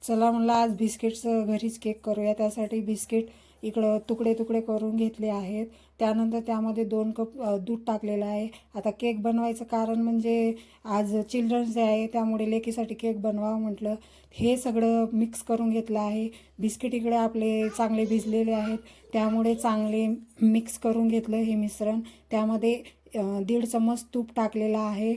चला म्हणलं आज बिस्किटचं घरीच केक करूया. त्यासाठी बिस्किट इकडं तुकडे तुकडे करून घेतले आहेत. त्यानंतर त्यामध्ये 2 कप दूध टाकलेलं आहे. आता केक बनवायचं कारण म्हणजे आज चिल्ड्रन्स डे आहे, त्यामुळे लेकीसाठी केक बनवावं म्हटलं. हे सगळं मिक्स करून घेतलं आहे. बिस्किट इकडे आपले चांगले भिजलेले आहेत, त्यामुळे चांगले मिक्स करून घेतलं हे मिश्रण. त्यामध्ये 1.5 चम्मच तूप टाकलेलं आहे,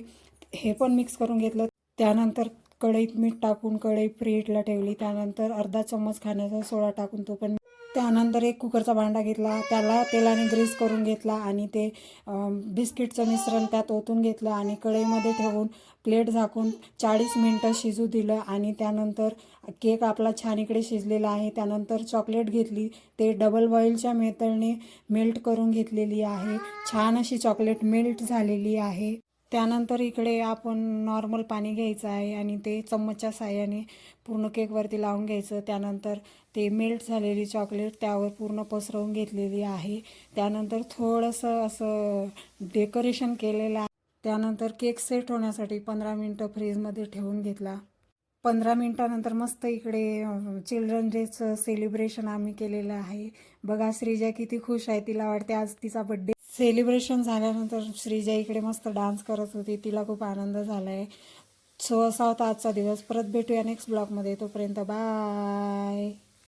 हे पण मिक्स करून घेतलं. त्यानंतर कढईत मीठ टाकून कढई प्रीहीटला ठेवली. त्यानंतर अर्धा चम्मच खाण्याचा सोडा टाकून तो पण. त्यानंतर एक कुकरचा भांडा घेतला, त्याला तेलाने ग्रीस करून घेतला आणि ते बिस्किटचं मिश्रण त्यात ओतून घेतलं आणि कढईमध्ये ठेवून प्लेट झाकून 40 मिनटं शिजू दिलं. आणि त्यानंतर केक आपला छान इकडे शिजलेला आहे. त्यानंतर चॉकलेट घेतली, ते डबल बॉईलच्या मेथडने मेल्ट करून घेतलेली आहे. छान अशी चॉकलेट मेल्ट झालेली आहे. त्यानंतर इकडे आपण नॉर्मल पाणी घ्यायचं आहे आणि ते चम्मचच्या साहाय्याने पूर्ण केकवरती लावून घ्यायचं. त्यानंतर ते मेल्ट झालेली चॉकलेट त्यावर पूर्ण पसरवून घेतलेली आहे. त्यानंतर थोडंसं असं डेकोरेशन केलेलं आहे. त्यानंतर केक सेट होण्यासाठी 15 मिनटं फ्रीजमध्ये ठेवून घेतला. 15 मिनटानंतर मस्त इकडे चिल्ड्रन डेचं सेलिब्रेशन आम्ही केलेलं आहे. बघा श्रीजा किती खुश आहे, तिला वाटते आज तिचा बड्डे. सेलिब्रेशन झाल्यानंतर श्रीजा इकडे मस्त डान्स करत होती, तिला खूप आनंद झाला आहे. सो असा होता आजचा दिवस. परत भेटूया नेक्स्ट ब्लॉगमध्ये. तोपर्यंत बाय.